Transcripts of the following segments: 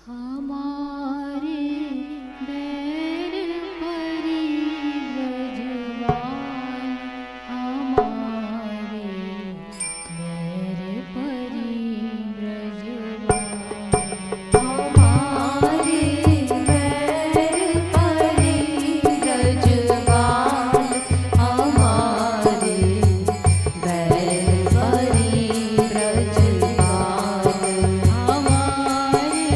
हमारे बैर परी ब्रजवान, हमारे बैर परी ब्रजवान, हमारे बैर परी ब्रजवान, हमारे बैर परी ब्रजवान, हमारे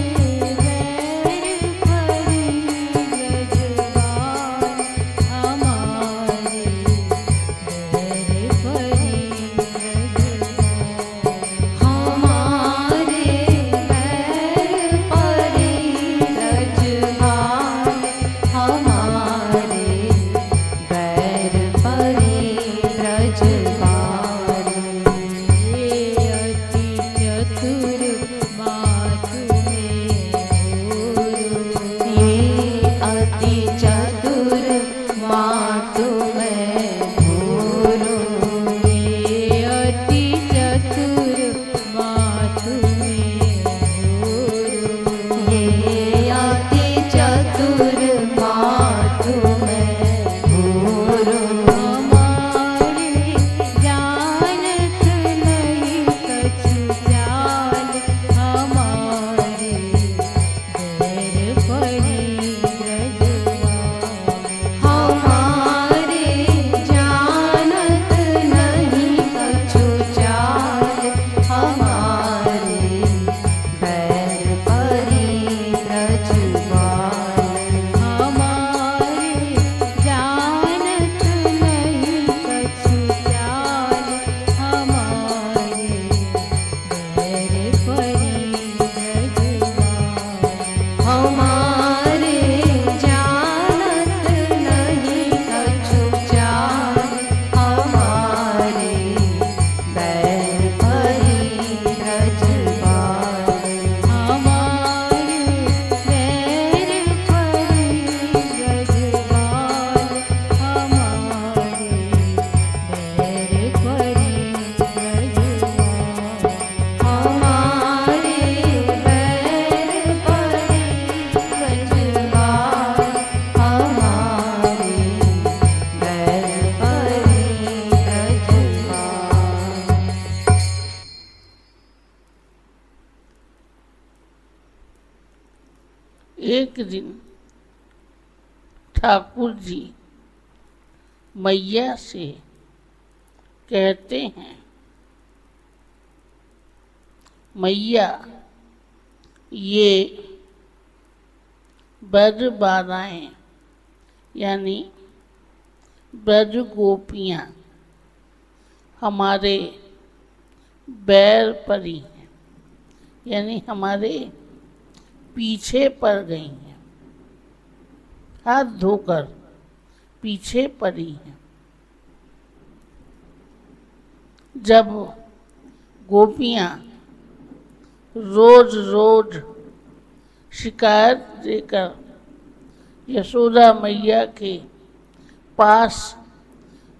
एक दिन ठाकुर जी मैया से कहते हैं, मैया ये ब्रज बाधाएं यानी ब्रज गोपियाँ हमारे बैर परी हैं, यानी हमारे पीछे पड़ गई हैं, हाथ धोकर पीछे पड़ी हैं। जब गोपियाँ रोज रोज शिकायत देकर यशोदा मैया के पास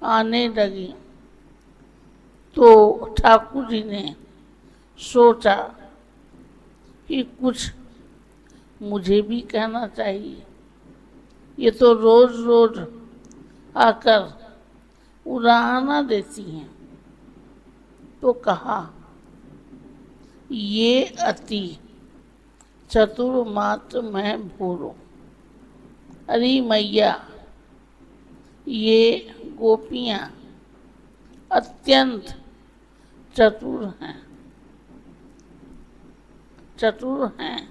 आने लगी तो ठाकुर जी ने सोचा कि कुछ मुझे भी कहना चाहिए। ये तो रोज रोज आकर उड़ाना देती हैं। तो कहा, ये अति चतुर मात्र मैं भूरो। अरे मैया, ये गोपियाँ अत्यंत चतुर हैं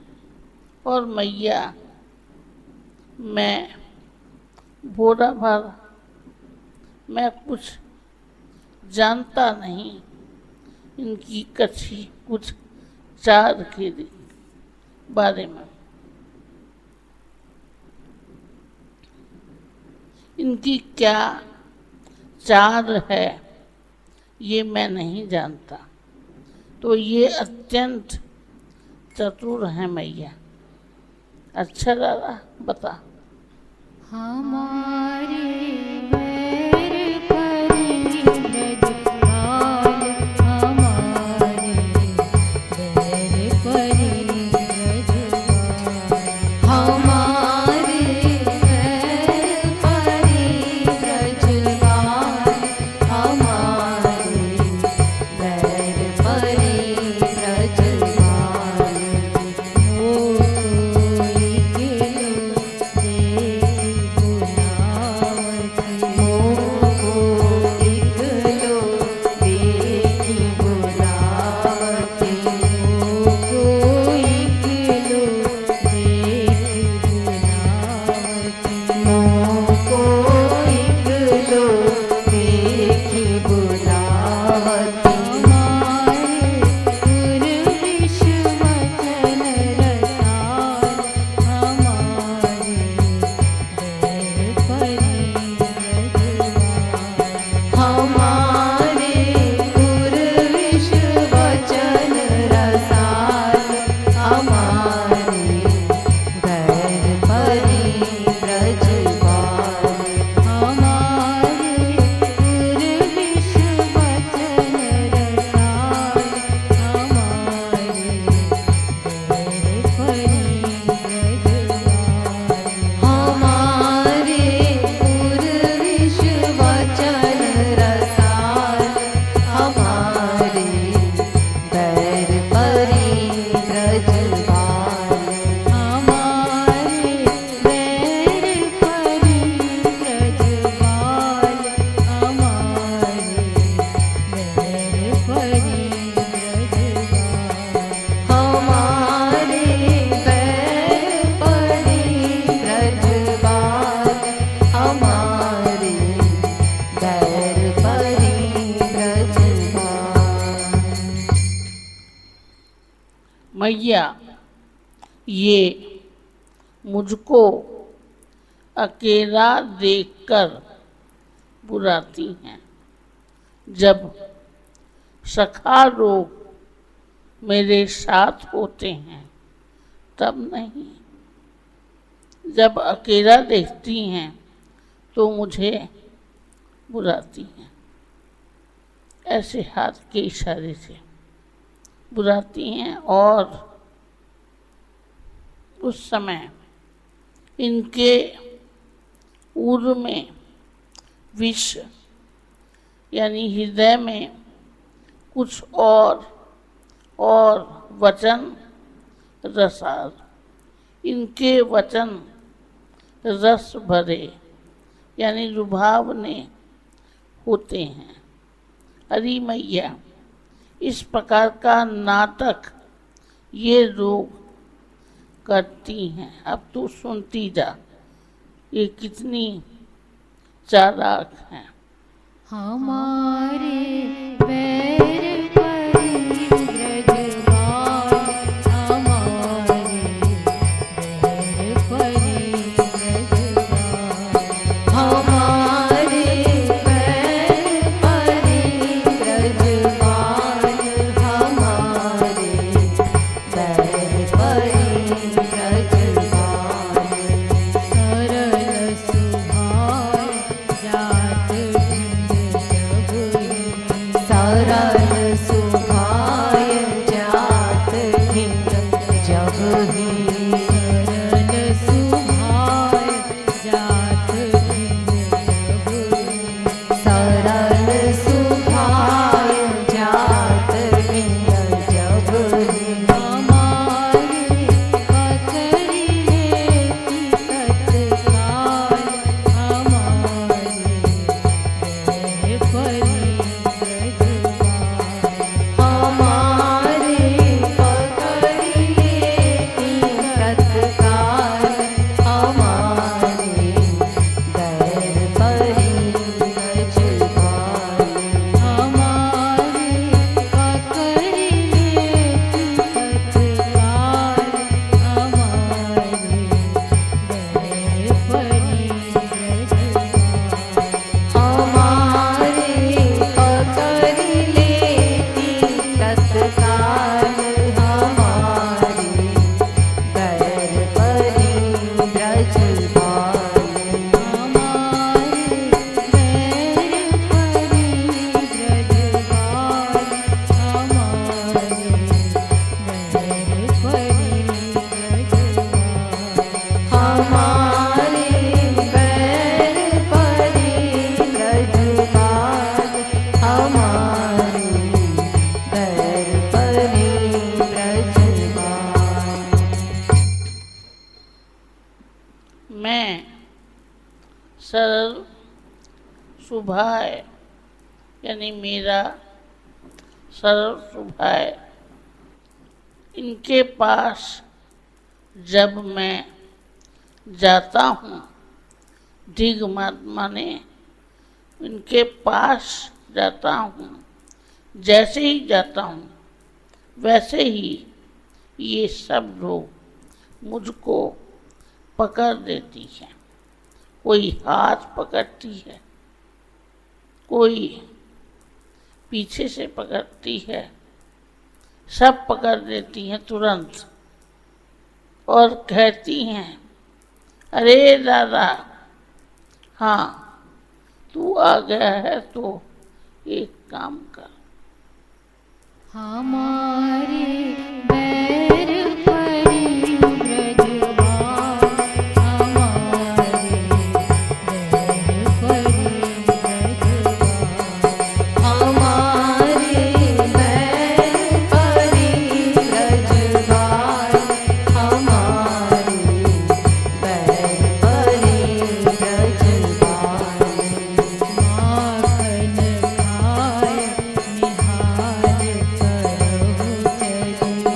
और मैया मैं भोला भाला, मैं कुछ जानता नहीं इनकी कच्ची कुछ चाल के बारे में। इनकी क्या चाल है ये मैं नहीं जानता। तो ये अत्यंत चतुर है मैया। अच्छा दादा बता। हमारे बैर परी ब्रजवान, हमारे बैर परी ब्रजवान, मैया ये मुझको अकेला देखकर बुलाती हैं, जब सखा लोग मेरे साथ होते हैं तब नहीं। जब अकेला देखती हैं तो मुझे बुलाती हैं, ऐसे हाथ के इशारे से बुलाती हैं। और उस समय इनके उर में विष यानी हृदय में कुछ और वचन रसाल, इनके वचन रस भरे यानी लुभावने होते हैं। अरे मैया, इस प्रकार का नाटक ये लोग करती हैं। अब तू सुनती जा, ये कितनी चालाक हैं। हमारे पैर परी ब्रजवान, हमारे पैर परी ब्रजवान, हमारे पैर परी ब्रजवान, हमारे पैर परी ब्रजवान। सरल सुभाव जात सरल सुभाय जात धिंग जब ही, सरल सुभाय जात धिंग जब ही, सरल सुभाय जात धिंग जब ही। हमारे पकड़ी लेती तत्काल, हमारे पैर परी हमारे पकड़ी लेती तत्काल, हमारे पैर परी ब्रजवान, हमारे पकड़ी लेती तत्काल, हमारे पैर परी ब्रजवान, हमारे पकड़ी लेती तत्काल, हमारे पैर परी ब्रजवान, हमारे पैर परी ब्रजवान, हमारे पैर परी ब्रजवान, हमारे पैर परी ब्रजवान, हमारे पैर परी ब्रजवान। मैं सरल सुभाय यानी मेरा सरल सुभाय, इनके पास जब मैं जाता हूँ, ढिग माने इनके पास जाता हूँ, जैसे ही जाता हूँ वैसे ही ये सब लोग मुझको पकड़ देती है। कोई हाथ पकड़ती है, कोई पीछे से पकड़ती है, सब पकड़ देती हैं तुरंत और कहती हैं, अरे दादा, हाँ तू आ गया है तो एक काम कर। हमारे पैर परी ब्रजवान, हमारे पैर परी ब्रजवान, हमारे पैर परी ब्रजवान, हमारे पैर परी ब्रजवान। माखन खाय निहाल करहु चली,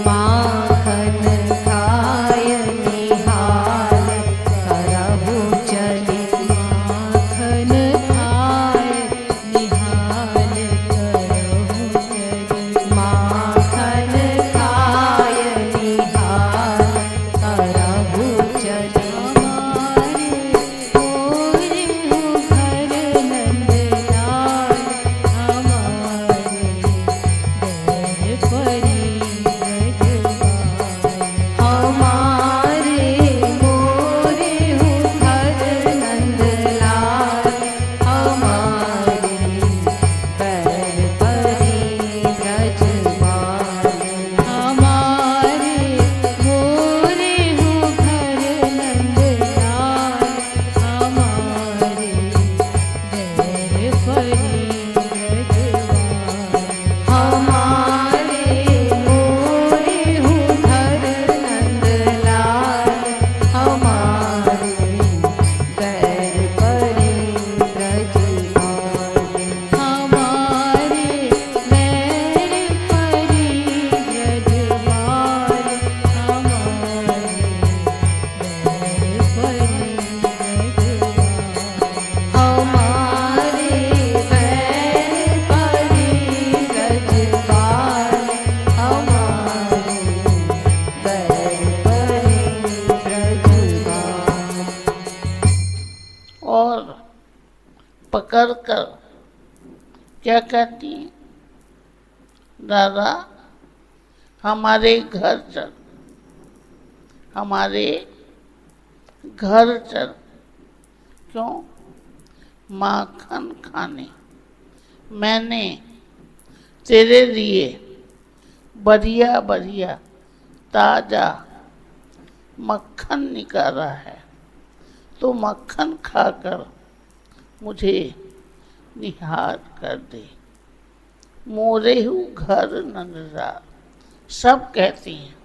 पकड़ कर क्या कहती हैं, दादा हमारे घर चल, हमारे घर चल। क्यों? माखन खाने। मैंने तेरे लिए बढ़िया बढ़िया ताज़ा मक्खन निकाला है, तो मक्खन खाकर मुझे निहार कर दे। मोरेहू घर नंदरा, सब कहती हैं,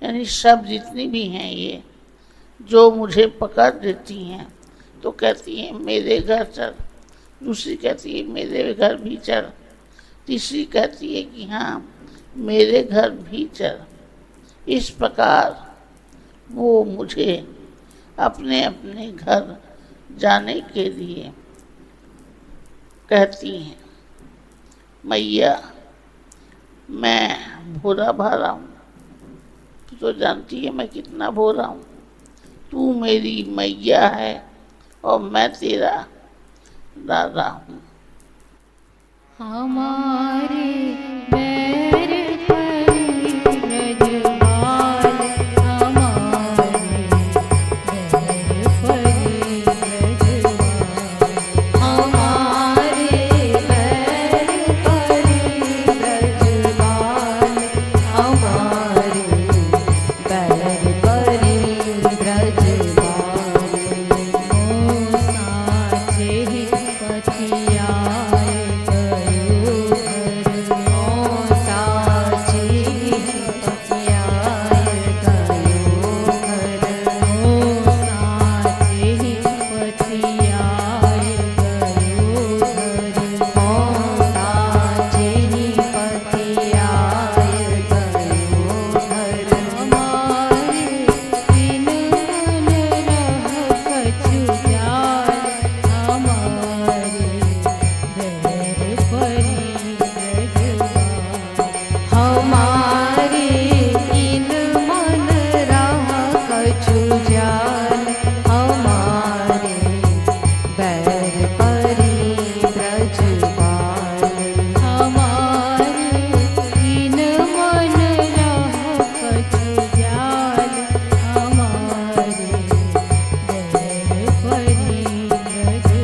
यानी सब जितनी भी हैं ये, जो मुझे पकड़ देती हैं तो कहती हैं मेरे घर चल, दूसरी कहती है मेरे घर भी चल, तीसरी कहती है कि हाँ मेरे घर भी चल। इस प्रकार वो मुझे अपने अपने घर जाने के लिए कहती हैं। मैया मैं भोला भाला हूँ, तू तो जानती है मैं कितना भोला हूँ। तू मेरी मैया है और मैं तेरा दादा हूँ। हमारे पैर परी ब्रजबाल, हमारे पैर परी ब्रजबाल, हमारे पैर परी ब्रजबाल, हमारे पैर परी ब्रजबाल। ओ साचे पतियाए गयो घर, ओ साचे पतियाए गयो घर, ओ साचे पतियाए गयो घर, ओ साचे पतियाए गयो घर। हमारे बिन मन रह कछु जाल, हमारे पैर परी ब्रजबाल, हमारे बिन मन रह कछु जाल, हमारे पैर परी ब्रजबाल, हमारे बिन मन रह कछु जाल, हमारे पैर परी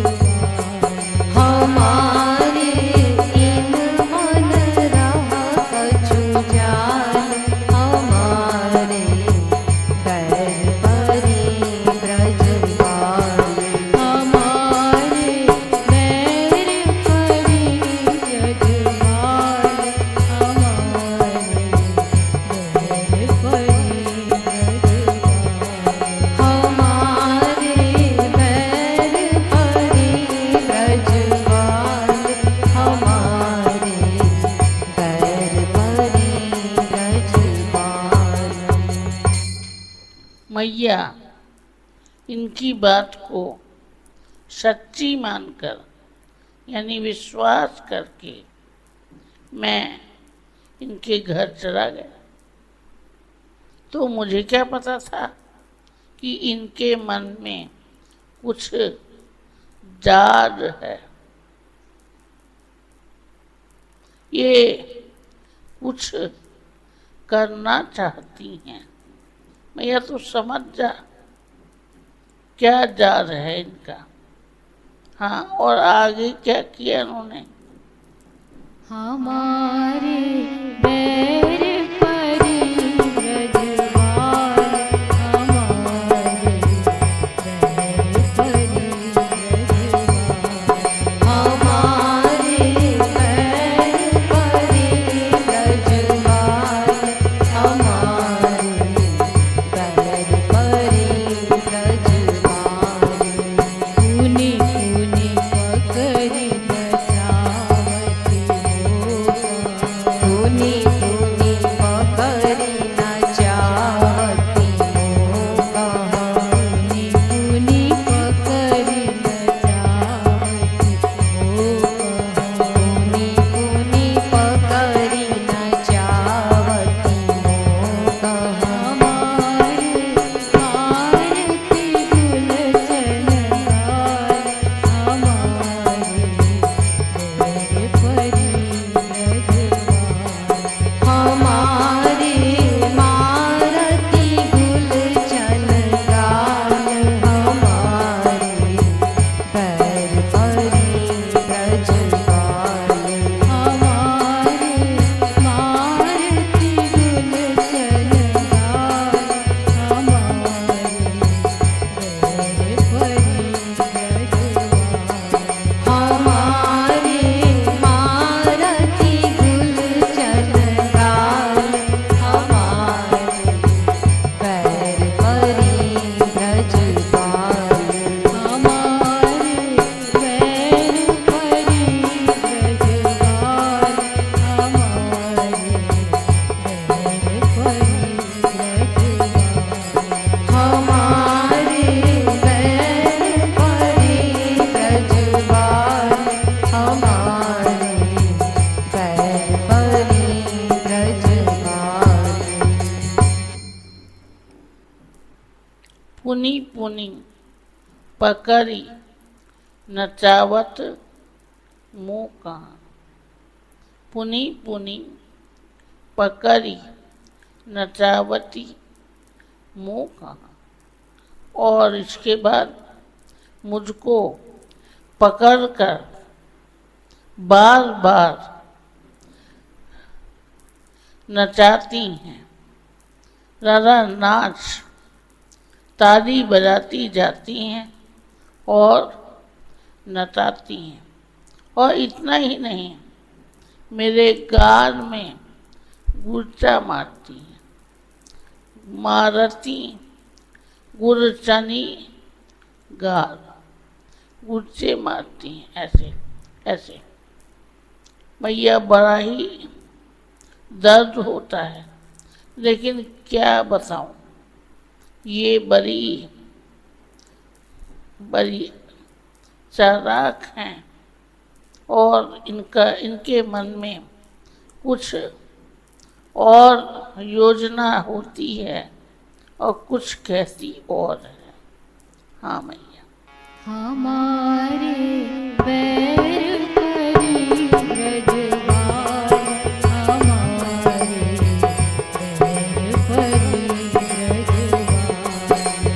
ब्रजबाल, हमारे बिन मन रह कछु जाल, हमारे पैर परी ब्रजबाल, हमारे पैर परी ब्रजबाल, हमारे पैर परी ब्रजबाल, हमारे पैर परी ब्रजबाल, हमारे पैर परी ब्रजबाल। मैया इनकी बात को सच्ची मानकर, यानी विश्वास करके मैं इनके घर चला गया। तो मुझे क्या पता था कि इनके मन में कुछ जाद है, ये कुछ करना चाहती हैं। मैया तो समझ जा क्या जाद है इनका। हाँ, और आगे क्या किया इन्होंने? हमारे पैर परी ब्रजबाल, हमारे पैर परी ब्रजबाल, हमारे पैर परी ब्रजबाल, हमारे पैर परी ब्रजबाल। पुनि पुनि पकड़ी बचावती हो, पुनि पुनि पुनी पुनी पकड़ी नचावत मुँह कहाँ। पुनी पुनी पकड़ी नचावती मुँह कहाँ। और इसके बाद मुझको पकड़कर बार बार नचाती हैं। राधा नाच ताली बजाती जाती हैं और नचाती हैं। और इतना ही नहीं, मेरे गाल में गुर्चा मारती हैं। मारती गुरचनी गाल, गुर्चे मारती हैं ऐसे ऐसे। मैया बड़ा ही दर्द होता है, लेकिन क्या बताऊं, ये बड़ी बड़ी चालाक हैं और इनके मन में कुछ और योजना होती है और कुछ कहती और है। हाँ मैया। हमारे पैर परी ब्रजवाल, हमारे पैर परी ब्रजवाल,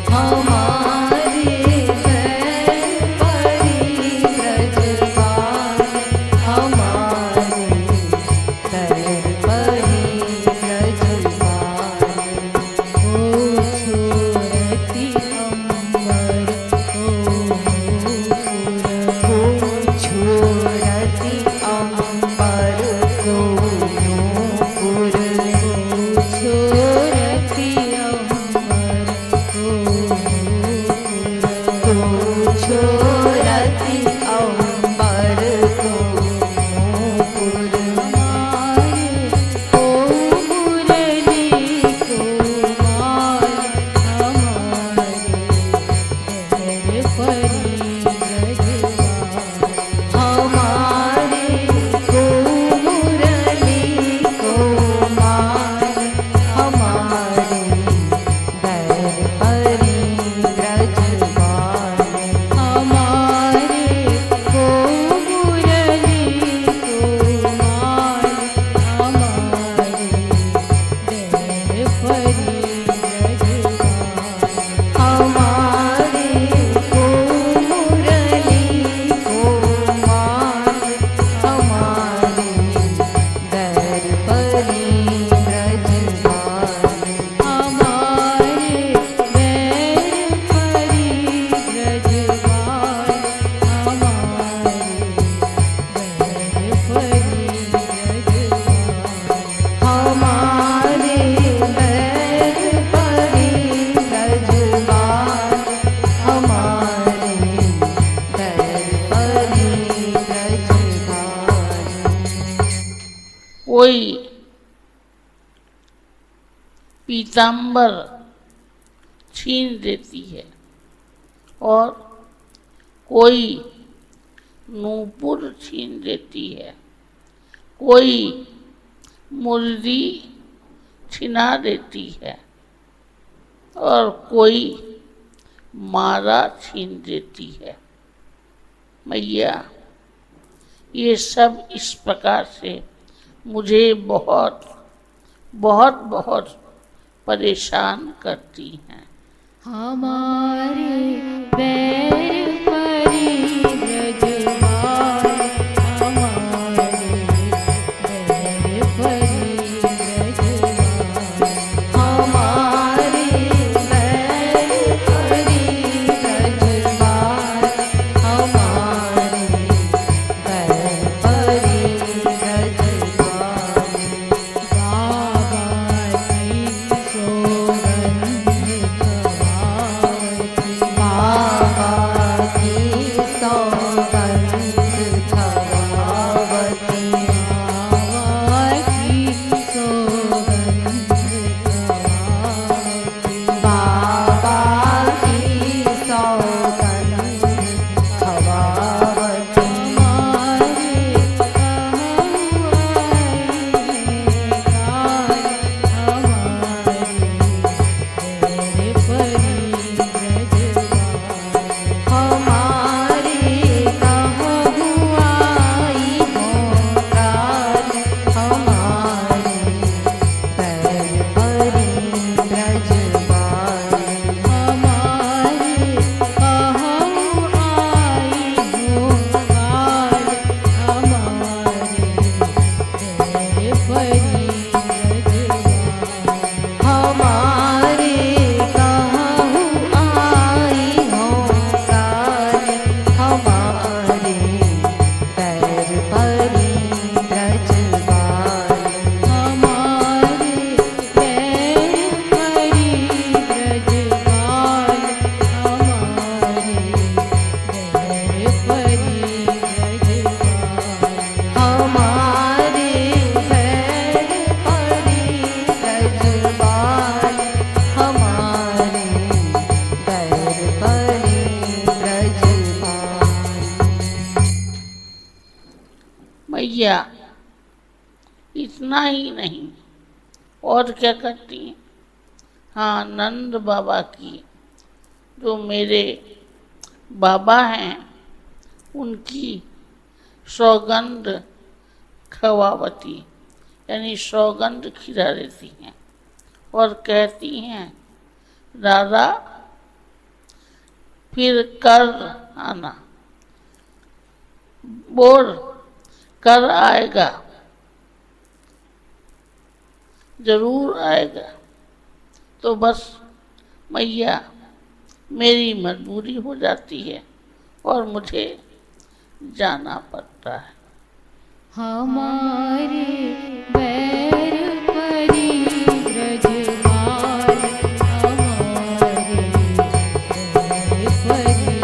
हमारे पैर परी ब्रजवाल, हमारे पैर परी ब्रजवाल। ओ छोरती अम्बर, छोरती अम्बर को नूपुर, छोरती अम्बर को छोरती अम्बर को नूपुर। हमारे को मुरली कुमार, हमारे पैर परी ब्रजवाल, हमारे को मुरली कुमार, हमारे पैर परी ब्रजवाल, हमारे को मुरली कुमार, हमारे पैर परी ब्रजवाल, हमारे को मुरली कुमार, हमारे पैर परी ब्रजवाल, हमारे पैर परी ब्रजवाल, हमारे पैर परी ब्रजवाल, हमारे पैर परी ब्रजवाल। कोई पीताम्बर छीन देती है और कोई नूपुर छीन देती है, कोई मुरली छिना देती है और कोई माला छीन देती है। मैया, ये सब इस प्रकार से मुझे बहुत बहुत बहुत परेशान करती हैं। हमारे पैर परी ब्रजवाल, हमारे पैर परी ब्रजवाल, हमारे पैर परी ब्रजवाल, हमारे पैर परी ब्रजवाल। बाबा की सौगंध कहावती, बाबा की इतना ही नहीं, और क्या करती हैं? हाँ, नंद बाबा की, जो मेरे बाबा हैं, उनकी सौगंध खवावती, यानी सौगंध खिला देती हैं और कहती हैं, दादा फिर कर आना, बोल कर आएगा, जरूर आएगा। तो बस मैया मेरी मजबूरी हो जाती है और मुझे जाना पड़ता है। हमारे बैर परी ब्रजबाल, हमारे बैर परी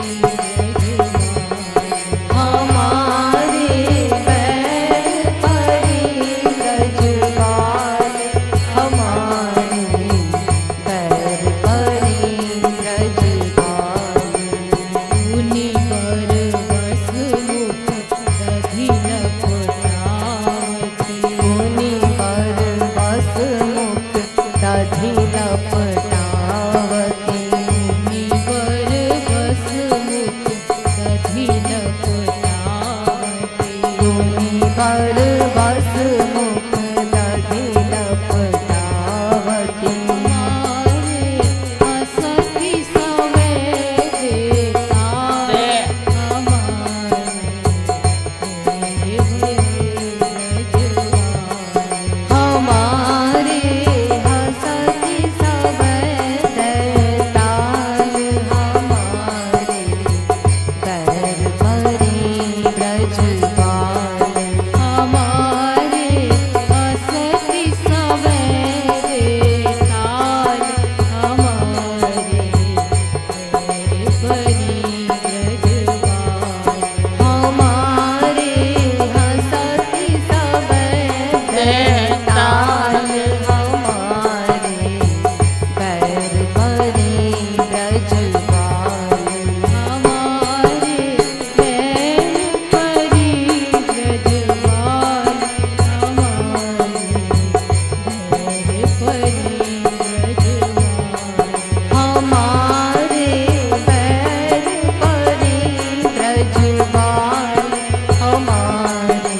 ब्रजबाल, हमारे बैर परी ब्रजबाल, हमारे बैर परी ब्रजबाल, उन्हीं पर बस मुख दधिन पटावती, उन्हीं पर बस मुख दधिन पटावती, उन्हीं पर बस मुख दधिन पटावती, उन्हीं पर बस मुख दधिन पटावती, हमारे असखी समय देखा, हमारे हसती समय दैताल, हमारे बैर परी ब्रजबाल, हमारे हसती समय दैताल, हमारे बैर परी ब्रजबाल, हमारे हसती समय दैताल, हमारे बैर परी ब्रजबाल, हमारे बैर परी ब्रजबाल, हमारे बैर परी ब्रजबाल, हमारे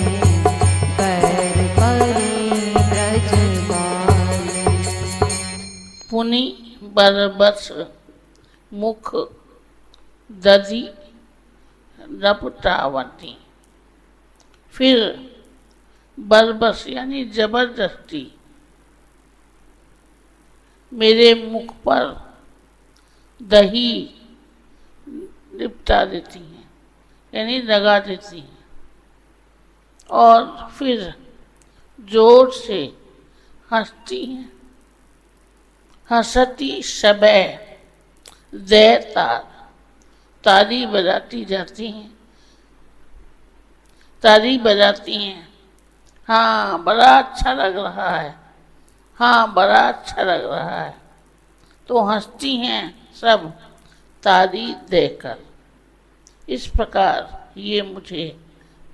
बैर परी ब्रजबाल, पुनि बरबस मुख दधि रपटावती, फिर बरबस यानी जबरदस्ती मेरे मुख पर दही लिपटा देती हैं, यानी लगा देती हैं, और फिर जोर से हंसती हैं। हंसती सबे दैताल, ताली बजाती जाती हैं, ताली बजाती हैं। हाँ, बड़ा अच्छा लग रहा है, हाँ बड़ा अच्छा लग रहा है। तो हंसती हैं सब ताली देकर। इस प्रकार ये मुझे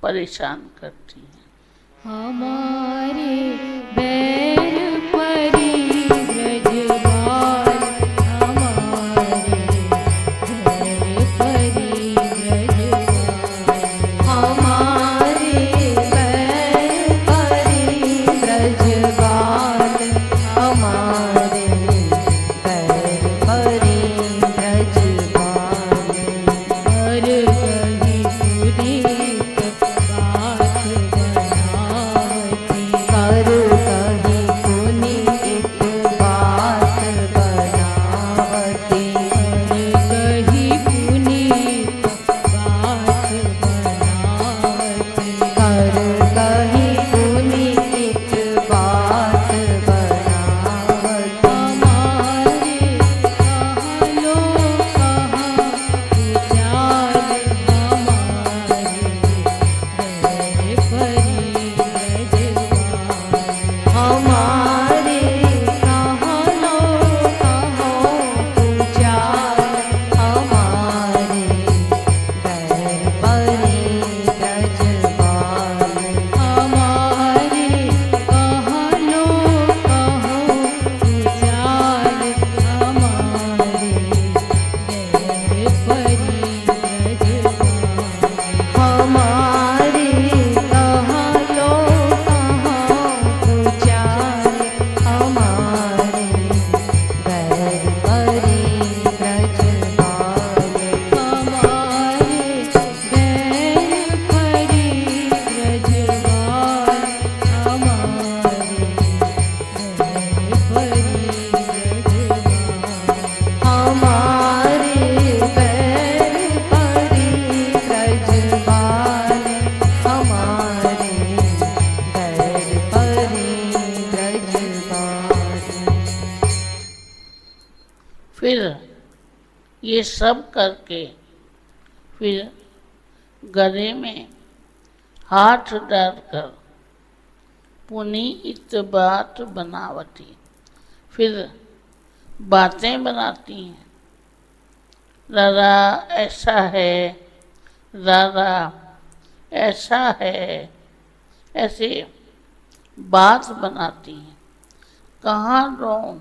परेशान करती हैं। हमारे बैर परी ब्रजबाल, हमारे बैर परी ब्रजबाल, हमारे बैर परी ब्रजबाल, हमारे बैर परी ब्रजबाल, हर कहीं पुनीत बात बनावती, कर कहीं पुनीत फिर ये सब करके फिर गले में हाथ डालकर पुनी इत बात बनावती, फिर बातें बनाती हैं। दादा ऐसा है, दादा ऐसा है, ऐसे बात बनाती हैं। कहाँ रहूं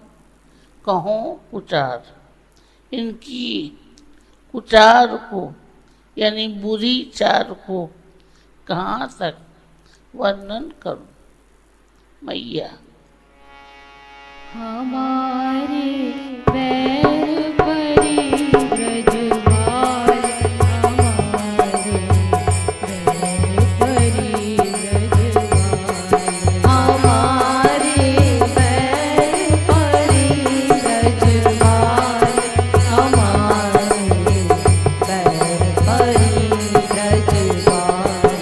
कहूँ कुचार, इनकी कुचार को यानी बुरी चार को कहाँ तक वर्णन करूं मैया। हमारे पैर परी ब्रजवाल, हमारे पैर परी ब्रजवाल, हमारे पैर परी ब्रजवाल, हमारे पैर परी ब्रजवाल।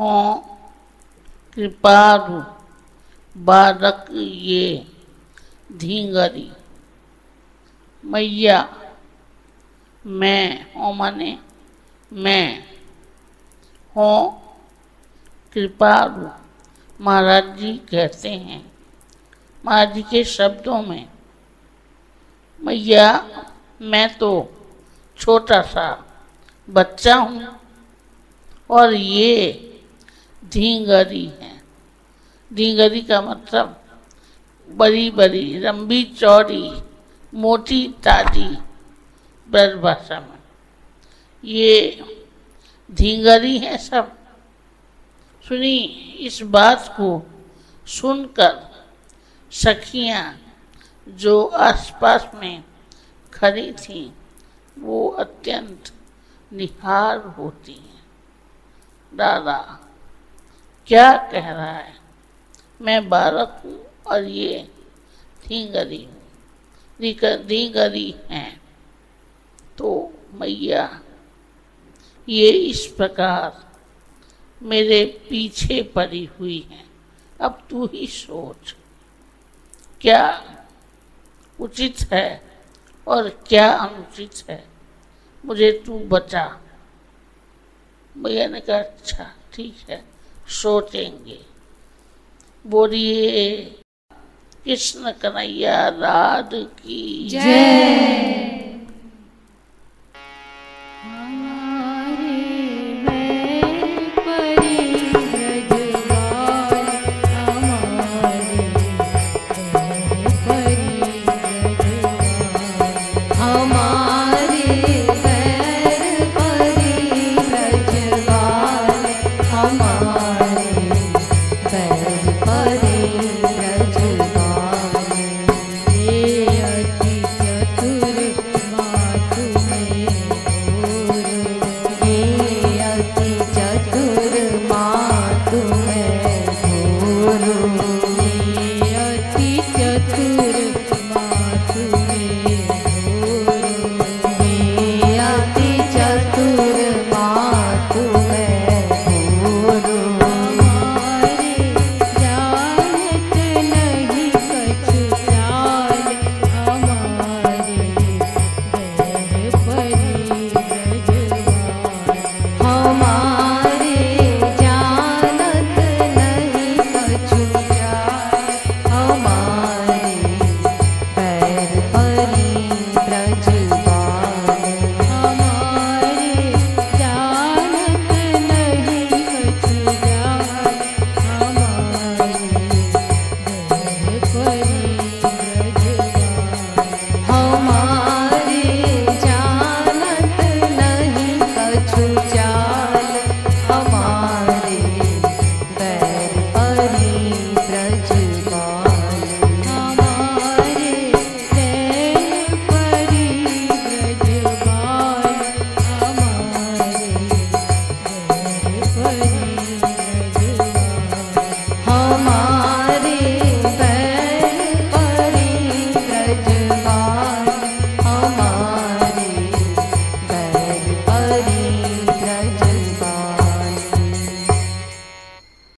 ओ कृपाल बालक ये कृपालु बालक ये धींगरी मैया। मैं हूँ माने मैं हूँ कृपालु। महाराज जी कहते हैं, महाराज जी के शब्दों में, मैया मैं तो छोटा सा बच्चा हूँ और ये धींगरी है। धींगरी का मतलब बड़ी बड़ी लंबी चौड़ी मोटी ताजी ब्रज भाषा में ये धींगरी है सब। सुनी इस बात को सुनकर सखियां जो आसपास में खड़ी थीं वो अत्यंत निहार होती हैं। दादा क्या कह रहा है, मैं बालक हूँ और ये धींगरी हूँ, धींगरी हैं। तो मैया ये इस प्रकार मेरे पीछे पड़ी हुई हैं। अब तू ही सोच क्या उचित है और क्या अनुचित है, मुझे तू बता। मैया ने कहा अच्छा ठीक है सोचेंगे। बोलिए कृष्ण कन्हैया लाल की जय।